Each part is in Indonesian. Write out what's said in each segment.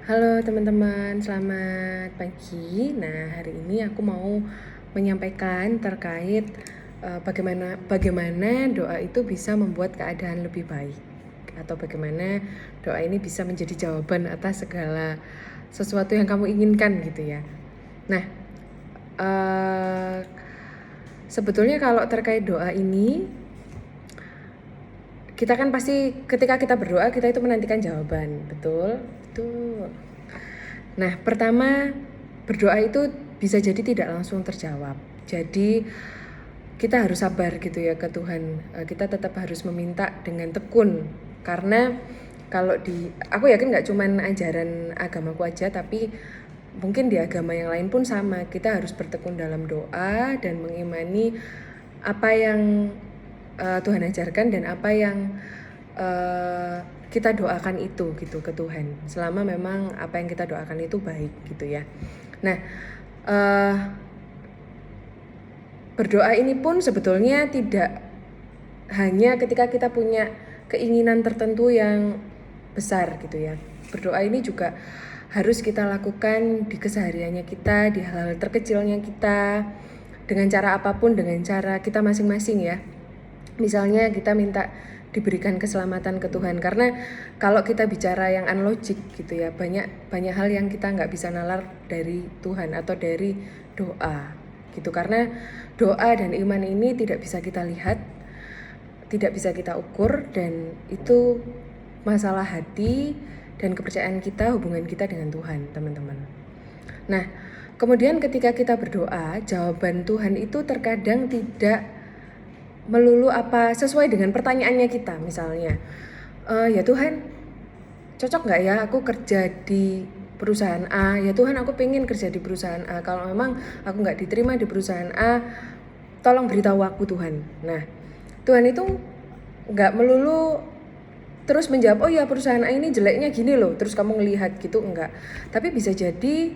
Halo teman-teman, selamat pagi. Nah, hari ini aku mau menyampaikan terkait bagaimana doa itu bisa membuat keadaan lebih baik, atau bagaimana doa ini bisa menjadi jawaban atas segala sesuatu yang kamu inginkan gitu ya. Nah, eh, sebetulnya kalau terkait doa ini, kita kan pasti ketika kita berdoa kita itu menantikan jawaban, betul? Betul. Nah, pertama, berdoa itu bisa jadi tidak langsung terjawab. Jadi kita harus sabar gitu ya ke Tuhan. Kita tetap harus meminta dengan tekun. Karena kalau aku yakin nggak cuman ajaran agamaku aja, tapi mungkin di agama yang lain pun sama. Kita harus bertekun dalam doa dan mengimani apa yang Tuhan ajarkan dan apa yang kita doakan itu gitu ke Tuhan, selama memang apa yang kita doakan itu baik gitu ya. Nah, berdoa ini pun sebetulnya tidak hanya ketika kita punya keinginan tertentu yang besar gitu ya. Berdoa ini juga harus kita lakukan di kesehariannya kita, di hal-hal terkecilnya kita, dengan cara apapun, dengan cara kita masing-masing ya. Misalnya kita minta diberikan keselamatan ke Tuhan, karena kalau kita bicara yang unlogic gitu ya, banyak hal yang kita nggak bisa nalar dari Tuhan atau dari doa gitu, karena doa dan iman ini tidak bisa kita lihat, tidak bisa kita ukur, dan itu masalah hati dan kepercayaan kita, hubungan kita dengan Tuhan, teman-teman. Nah, kemudian ketika kita berdoa, jawaban Tuhan itu terkadang tidak melulu apa sesuai dengan pertanyaannya kita. Misalnya, ya Tuhan, cocok nggak ya aku kerja di perusahaan A? Ya Tuhan, aku pengen kerja di perusahaan A. Kalau memang aku nggak diterima di perusahaan A, tolong beritahu aku Tuhan. Nah, Tuhan itu nggak melulu terus menjawab, oh ya perusahaan A ini jeleknya gini loh, terus kamu ngelihat gitu, enggak. Tapi bisa jadi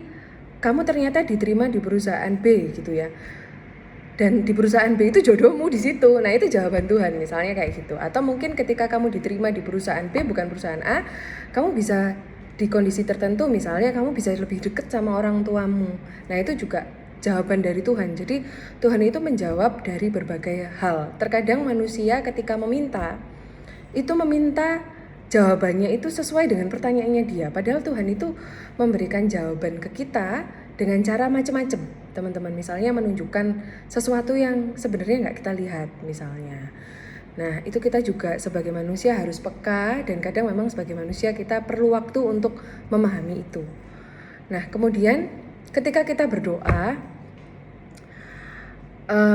kamu ternyata diterima di perusahaan B gitu ya, dan di perusahaan B itu jodohmu di situ. Nah, itu jawaban Tuhan, misalnya kayak gitu. Atau mungkin ketika kamu diterima di perusahaan B bukan perusahaan A, kamu bisa di kondisi tertentu, misalnya kamu bisa lebih dekat sama orang tuamu. Nah, itu juga jawaban dari Tuhan. Jadi Tuhan itu menjawab dari berbagai hal. Terkadang manusia ketika meminta jawabannya itu sesuai dengan pertanyaannya dia. Padahal Tuhan itu memberikan jawaban ke kita dengan cara macam-macam, teman-teman. Misalnya menunjukkan sesuatu yang sebenarnya nggak kita lihat, misalnya. Nah, itu kita juga sebagai manusia harus peka, dan kadang memang sebagai manusia kita perlu waktu untuk memahami itu. Nah, kemudian ketika kita berdoa,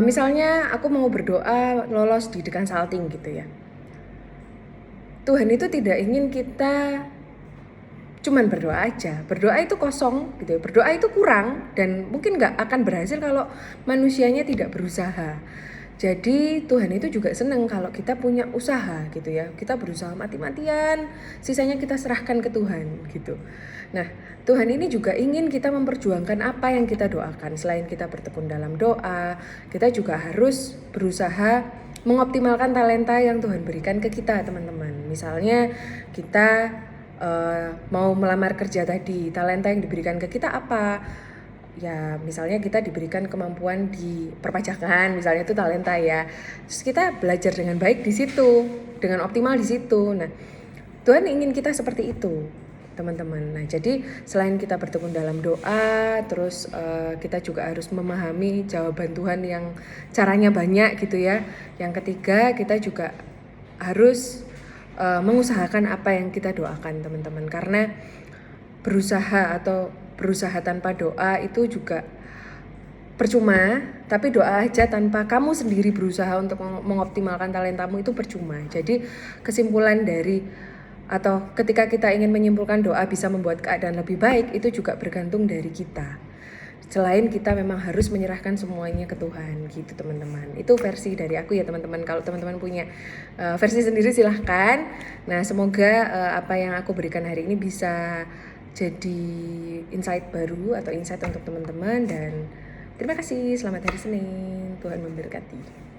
misalnya aku mau berdoa lolos di Dekan Salting gitu ya. Tuhan itu tidak ingin kita cuman berdoa aja. Berdoa itu kosong gitu ya. Berdoa itu kurang dan mungkin nggak akan berhasil kalau manusianya tidak berusaha. Jadi Tuhan itu juga senang kalau kita punya usaha gitu ya. Kita berusaha mati-matian, sisanya kita serahkan ke Tuhan gitu. Nah, Tuhan ini juga ingin kita memperjuangkan apa yang kita doakan. Selain kita bertekun dalam doa, kita juga harus berusaha mengoptimalkan talenta yang Tuhan berikan ke kita, teman-teman. Misalnya kita mau melamar kerja tadi, talenta yang diberikan ke kita apa? Ya misalnya kita diberikan kemampuan di perpajakan, misalnya itu talenta ya. Terus kita belajar dengan baik di situ, dengan optimal di situ. Nah, Tuhan ingin kita seperti itu, teman-teman. Nah, jadi selain kita bertekun dalam doa, terus kita juga harus memahami jawaban Tuhan yang caranya banyak gitu ya. Yang ketiga, kita juga harus mengusahakan apa yang kita doakan, teman-teman. Karena berusaha tanpa doa itu juga percuma, tapi doa aja tanpa kamu sendiri berusaha untuk mengoptimalkan talentamu itu percuma. Jadi kesimpulan dari atau ketika kita ingin menyimpulkan doa bisa membuat keadaan lebih baik, itu juga bergantung dari kita. Selain kita memang harus menyerahkan semuanya ke Tuhan gitu, teman-teman. Itu versi dari aku ya, teman-teman. Kalau teman-teman punya versi sendiri silahkan. Nah, semoga apa yang aku berikan hari ini bisa jadi insight baru atau insight untuk teman-teman, dan terima kasih. Selamat hari Senin. Tuhan memberkati.